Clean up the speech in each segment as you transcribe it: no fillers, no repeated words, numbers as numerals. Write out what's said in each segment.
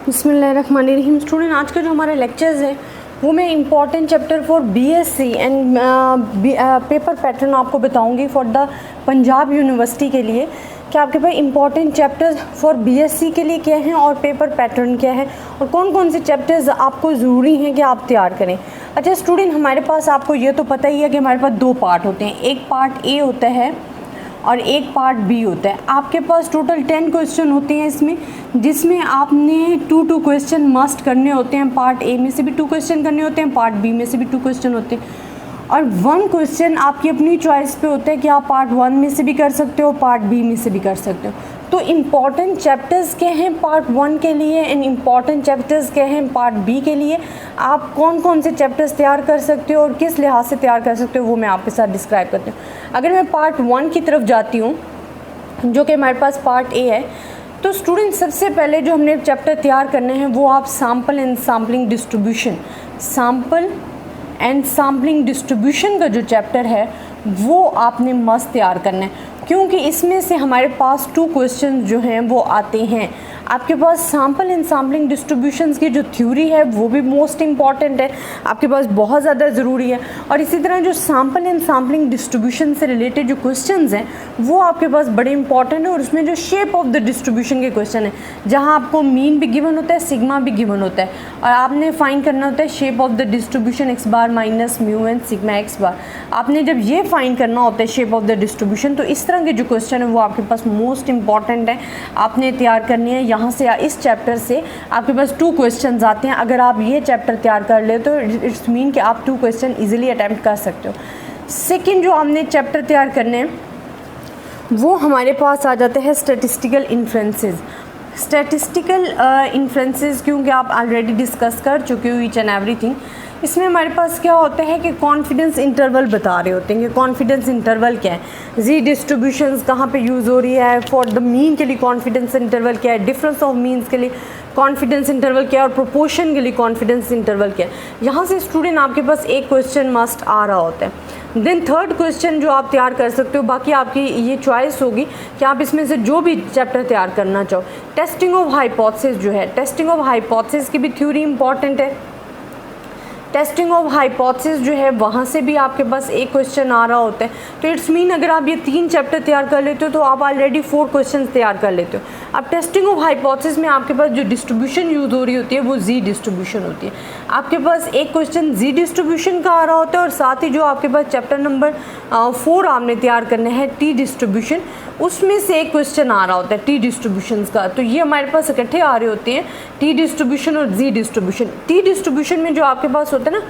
बिस्मिल्लाहिर्रहमानिर्रहीम। स्टूडेंट, आज का जो हमारा लेक्चर्स है वो मैं important chapter for BSc and paper pattern आपको बताऊंगी फॉर द पंजाब यूनिवर्सिटी के लिए कि आपके पास इंपॉर्टेंट चैप्टर्स फॉर बीएससी के लिए क्या हैं और पेपर पैटर्न क्या है और कौन कौन से चैप्टर्स आपको ज़रूरी हैं कि आप तैयार करें। अच्छा स्टूडेंट, हमारे पास आपको ये तो पता ही है कि हमारे पास दो पार्ट होते हैं, एक पार्ट ए होता है और एक पार्ट बी होता है। आपके पास टोटल 10 क्वेश्चन होते हैं इसमें, जिसमें आपने 2 क्वेश्चन मस्ट करने होते हैं। पार्ट ए में से भी 2 क्वेश्चन करने होते हैं, पार्ट बी में से भी 2 क्वेश्चन होते हैं और 1 क्वेश्चन आपकी अपनी चॉइस पे होता है कि आप पार्ट 1 में से भी कर सकते हो, पार्ट बी में से भी कर सकते हो। तो इम्पॉर्टेंट चैप्टर्स क्या हैं पार्ट 1 के लिए एंड इम्पॉर्टेंट चैप्टर्स क्या हैं पार्ट बी के लिए, आप कौन कौन से चैप्टर्स तैयार कर सकते हो और किस लिहाज से तैयार कर सकते हो वो मैं आपके साथ डिस्क्राइब करती हूँ। अगर मैं पार्ट 1 की तरफ जाती हूँ जो कि हमारे पास पार्ट ए है, तो स्टूडेंट सबसे पहले जो हमने चैप्टर तैयार करने हैं वो आप सैम्पल एंड सैम्पलिंग डिस्ट्रीब्यूशन का जो चैप्टर है वो आपने मस्त तैयार करना है, क्योंकि इसमें से हमारे पास 2 क्वेश्चन जो हैं वो आते हैं। आपके पास सैम्पल एंड सैम्पलिंग डिस्ट्रीब्यूशंस की जो थ्योरी है वो भी मोस्ट इंपॉर्टेंट है, आपके पास बहुत ज़्यादा ज़रूरी है। और इसी तरह जो सैम्पल एंड सैम्पलिंग डिस्ट्रीब्यूशन से रिलेटेड जो क्वेश्चंस हैं वो आपके पास बड़े इंपॉर्टेंट है। और उसमें जो शेप ऑफ द डिस्ट्रीब्यूशन के क्वेश्चन है, जहाँ आपको मीन भी गिवन होता है, सिग्मा भी गिवन होता है और आपने फाइंड करना होता है shape of the distribution X bar minus mu and sigma X bar. आपने जब ये फाइंड करना होता है शेप ऑफ द डिस्ट्रीब्यूशन, तो इस तरह के जो क्वेश्चन है वो आपके पास मोस्ट इंपॉर्टेंट है, आपने तैयार करनी है। यहाँ से इस चैप्टर से आपके पास 2 क्वेश्चंस आते हैं। अगर आप ये चैप्टर तैयार कर ले तो इट्स मीन कि आप 2 क्वेश्चन इजीली अटेम्प्ट कर सकते हो। सेकंड जो हमने चैप्टर तैयार करने हैं वो हमारे पास आ जाते हैं स्टैटिस्टिकल इन्फ्रेंसेस, क्योंकि आप ऑलरेडी डिस्कस कर चुके हो ईच एंड एवरीथिंग। इसमें हमारे पास क्या होता है कि कॉन्फिडेंस इंटरवल बता रहे होते हैं कि कॉन्फिडेंस इंटरवल क्या है, जी डिस्ट्रीब्यूशंस कहाँ पे यूज़ हो रही है, फॉर द मीन के लिए कॉन्फिडेंस इंटरवल क्या है, डिफरेंस ऑफ मीन्स के लिए कॉन्फिडेंस इंटरवल क्या है और प्रोपोर्शन के लिए कॉन्फिडेंस इंटरवल क्या है। यहाँ से स्टूडेंट आपके पास एक क्वेश्चन मस्ट आ रहा होता है। देन थर्ड क्वेश्चन जो आप तैयार कर सकते हो, बाकी आपकी ये चॉइस होगी कि आप इसमें से जो भी चैप्टर तैयार करना चाहो। टेस्टिंग ऑफ हाइपोथेसिस जो है, टेस्टिंग ऑफ हाइपोथेसिस की भी थ्योरी इंपॉर्टेंट है। टेस्टिंग ऑफ हाइपोथेसिस जो है वहाँ से भी आपके पास एक क्वेश्चन आ रहा होता है। तो इट्स मीन अगर आप ये 3 चैप्टर तैयार कर लेते हो तो आप ऑलरेडी 4 क्वेश्चन तैयार कर लेते हो। अब टेस्टिंग ऑफ हाइपोथेसिस में आपके पास जो डिस्ट्रीब्यूशन यूज़ हो रही होती है वो जी डिस्ट्रीब्यूशन होती है। आपके पास एक क्वेश्चन जी डिस्ट्रीब्यूशन का आ रहा होता है और साथ ही जो आपके पास चैप्टर नंबर 4 आपने तैयार करना है टी डिस्ट्रीब्यूशन, उसमें से एक क्वेश्चन आ रहा होता है टी डिस्ट्रीब्यूशंस का। तो ये हमारे पास इकट्ठे आ रहे होते हैं, टी डिस्ट्रीब्यूशन और जी डिस्ट्रीब्यूशन। टी डिस्ट्रीब्यूशन में जो आपके पास होता है ना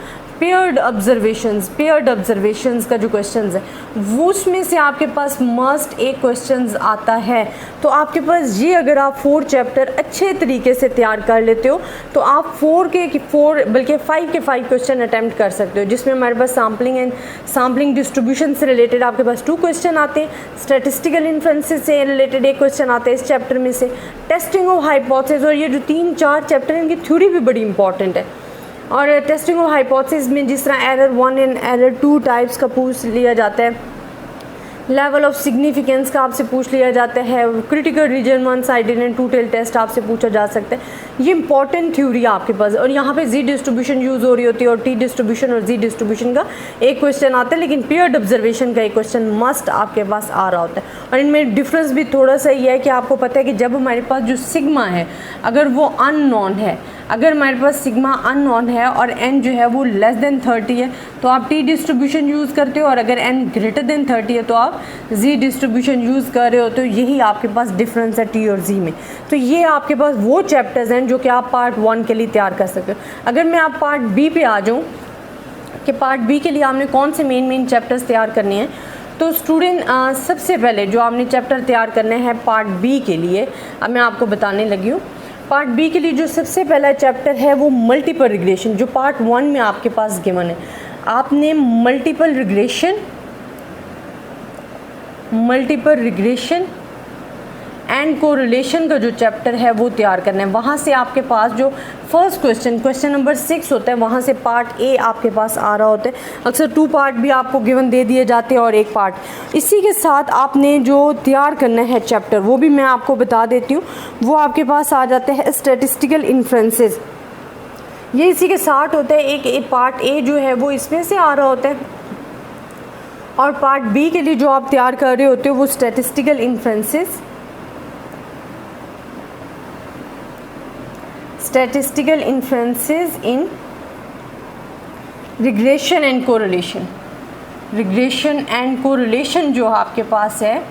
पेयर्ड ऑब्जर्वेशंस का जो क्वेश्चंस है वो उसमें से आपके पास मस्ट एक क्वेश्चंस आता है। तो आपके पास ये अगर आप 4 चैप्टर अच्छे तरीके से तैयार कर लेते हो तो आप 4 बल्कि 5 के 5 क्वेश्चन अटैम्प्ट कर सकते हो, जिसमें हमारे पास सैम्पलिंग डिस्ट्रीब्यूशन से रिलेटेड आपके पास 2 क्वेश्चन आते हैं, स्टैटिस्टिकल इन्फ्रेंसेस से रिलेटेड एक क्वेश्चन आता है इस चैप्टर में से, टेस्टिंग ऑफ हाइपोथेसिस। और ये जो 3-4 चैप्टर हैं इनकी थ्योरी भी बड़ी इंपॉर्टेंट है। और टेस्टिंग ऑफ हाइपोथेसिस में जिस तरह एरर 1 एंड एरर 2 टाइप्स का पूछ लिया जाता है, लेवल ऑफ सिग्निफिकेंस का आपसे पूछ लिया जाता है, critical region 1 sided and 2 tail test आपसे पूछा जा सकता है। ये इंपॉर्टेंट थ्योरी है आपके पास। और यहाँ पे जी डिस्ट्रीब्यूशन यूज़ हो रही होती है और टी डिस्ट्रीब्यूशन और जी डिस्ट्रीब्यूशन का एक क्वेश्चन आता है, लेकिन पेयर्ड ऑब्जर्वेशन का एक क्वेश्चन मस्ट आपके पास आ रहा होता है। और इनमें डिफरेंस भी थोड़ा सा ये है कि आपको पता है कि जब हमारे पास जो सिग्मा है अगर वो अननोन है, अगर हमारे पास सिग्मा अननोन है और n जो है वो लेस देन 30 है तो आप टी डिस्ट्रीब्यूशन यूज़ करते हो, और अगर n ग्रेटर देन 30 है तो आप जी डिस्ट्रीब्यूशन यूज़ कर रहे हो। तो यही आपके पास डिफरेंस है टी और जी में। तो ये आपके पास वो चैप्टर्स हैं जो कि आप पार्ट 1 के लिए तैयार कर सकते हो। अगर मैं आप पार्ट बी पे आ जाऊँ कि पार्ट बी के लिए आपने कौन से मेन चैप्टर्स तैयार करने हैं, तो स्टूडेंट सबसे पहले जो आपने चैप्टर तैयार करने हैं पार्ट बी के लिए, अब मैं आपको बताने लगी हूँ। पार्ट बी के लिए जो सबसे पहला चैप्टर है वो मल्टीपल रिग्रेशन, जो पार्ट 1 में आपके पास गिवन है। आपने मल्टीपल रिग्रेशन एंड कोरिलेशन का जो चैप्टर है वो तैयार करना है। वहाँ से आपके पास जो फर्स्ट क्वेश्चन नंबर 6 होता है, वहाँ से पार्ट ए आपके पास आ रहा होता है। अक्सर 2 पार्ट भी आपको गिवन दे दिए जाते हैं और 1 पार्ट। इसी के साथ आपने जो तैयार करना है चैप्टर, वो भी मैं आपको बता देती हूँ। वो आपके पास आ जाते हैं स्टैटिस्टिकल इन्फ्रेंसेस, ये इसी के साथ होता है। एक पार्ट ए जो है वो इसमें से आ रहा होता है, और पार्ट बी के लिए जो आप तैयार कर रहे होते हो वो statistical inferences in regression and correlation जो आपके पास है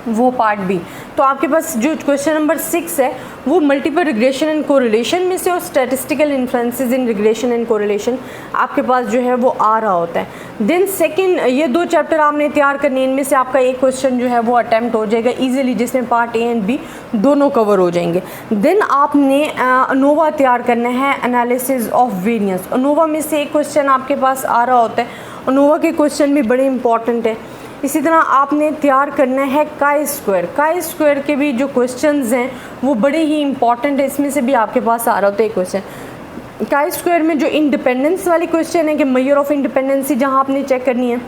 वो पार्ट बी। तो आपके पास जो क्वेश्चन नंबर 6 है वो मल्टीपल रिग्रेशन एंड कोरिलेशन में से, और statistical inferences in regression and correlation आपके पास जो है वो आ रहा होता है। देन सेकंड, ये 2 चैप्टर आपने तैयार करने, इनमें से आपका एक क्वेश्चन जो है वो अटैम्प्ट हो जाएगा इजीली, जिसमें पार्ट ए एंड बी दोनों कवर हो जाएंगे। देन आपने अनोवा तैयार करना है, एनालिसिस ऑफ वेरिएंस। अनोवा में से एक क्वेश्चन आपके पास आ रहा होता है, अनोवा के क्वेश्चन भी बड़े इंपॉर्टेंट है। इसी तरह आपने तैयार करना है काई स्क्वायर के भी जो क्वेश्चंस हैं वो बड़े ही इंपॉर्टेंट है, इसमें से भी आपके पास आ रहा होता है एक क्वेश्चन। काई स्क्वायर में जो इंडिपेंडेंस वाली क्वेश्चन है कि मेजर ऑफ इंडिपेंडेंसी जहाँ आपने चेक करनी है,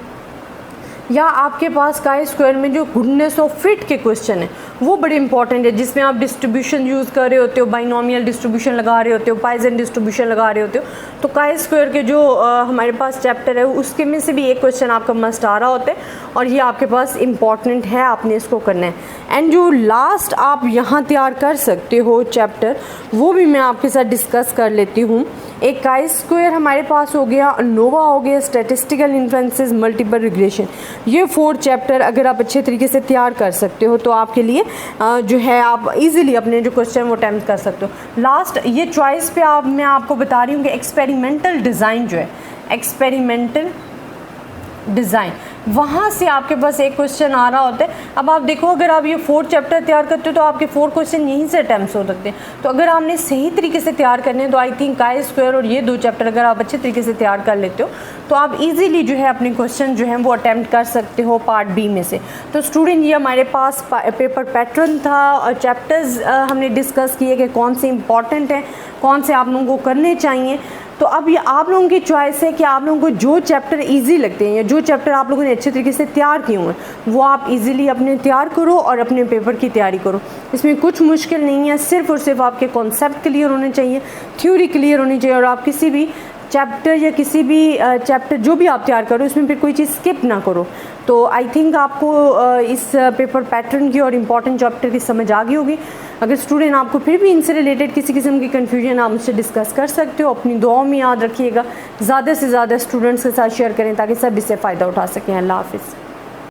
या आपके पास काई स्क्वायर में जो गुडनेस ऑफ फिट के क्वेश्चन है वो बड़े इंपॉर्टेंट है, जिसमें आप डिस्ट्रीब्यूशन यूज़ कर रहे होते हो, बाइनोमियल डिस्ट्रीब्यूशन लगा रहे होते हो, पॉइसन डिस्ट्रीब्यूशन लगा रहे होते हो। तो काई स्क्वायर के जो हमारे पास चैप्टर है उसके में से भी एक क्वेश्चन आपका मस्ट आ रहा होता है, और ये आपके पास इंपॉर्टेंट है, आपने इसको करना है। एंड जो लास्ट आप यहाँ तैयार कर सकते हो चैप्टर, वो भी मैं आपके साथ डिस्कस कर लेती हूँ। एक काई स्क्वायर हमारे पास हो गया, अनोवा हो गया, स्टैटिस्टिकल इन्फ्रेंसेस, मल्टीपल रिग्रेशन। ये 4 चैप्टर अगर आप अच्छे तरीके से तैयार कर सकते हो तो आपके लिए जो है आप इजीली अपने जो क्वेश्चन वो अटेम्प्ट कर सकते हो। लास्ट ये चॉइस पे मैं आपको बता रही हूँ कि एक्सपेरिमेंटल डिज़ाइन जो है, एक्सपेरिमेंटल डिज़ाइन, वहाँ से आपके पास एक क्वेश्चन आ रहा होता है। अब आप देखो, अगर आप ये 4 चैप्टर तैयार करते हो तो आपके 4 क्वेश्चन यहीं से अटैम्प्ट हो सकते हैं। तो अगर आपने सही तरीके से तैयार करने हैं तो आई थिंक काई स्क्वायर और ये 2 चैप्टर अगर आप अच्छे तरीके से तैयार कर लेते हो तो आप इजीली जो है अपने क्वेश्चन जो हैं वो अटैम्प्ट कर सकते हो पार्ट बी में से। तो स्टूडेंट, ये हमारे पास पेपर पैटर्न था और चैप्टर्स हमने डिस्कस किए कि कौन से इंपॉर्टेंट हैं, कौन से आप लोगों को करने चाहिए। तो अब ये आप लोगों की चॉइस है कि आप लोगों को जो चैप्टर इजी लगते हैं या जो चैप्टर आप लोगों ने अच्छे तरीके से तैयार किए हुए हैं वो आप इजीली अपने तैयार करो और अपने पेपर की तैयारी करो। इसमें कुछ मुश्किल नहीं है, सिर्फ और सिर्फ आपके कॉन्सेप्ट क्लियर होने चाहिए, थ्योरी क्लियर होनी चाहिए, और आप किसी भी चैप्टर या किसी भी चैप्टर जो भी आप तैयार करो इसमें फिर कोई चीज़ स्किप ना करो। तो आई थिंक आपको इस पेपर पैटर्न की और इम्पॉर्टेंट चैप्टर की समझ आ गई होगी। अगर स्टूडेंट आपको फिर भी इनसे रिलेटेड किसी किस्म की कन्फ्यूजन आप मुझसे डिस्कस कर सकते हो। अपनी दुआओं में याद रखिएगा, ज़्यादा से ज़्यादा स्टूडेंट्स के साथ शेयर करें ताकि सब इससे फ़ायदा उठा सकें। अल्लाह हाफ़िज़।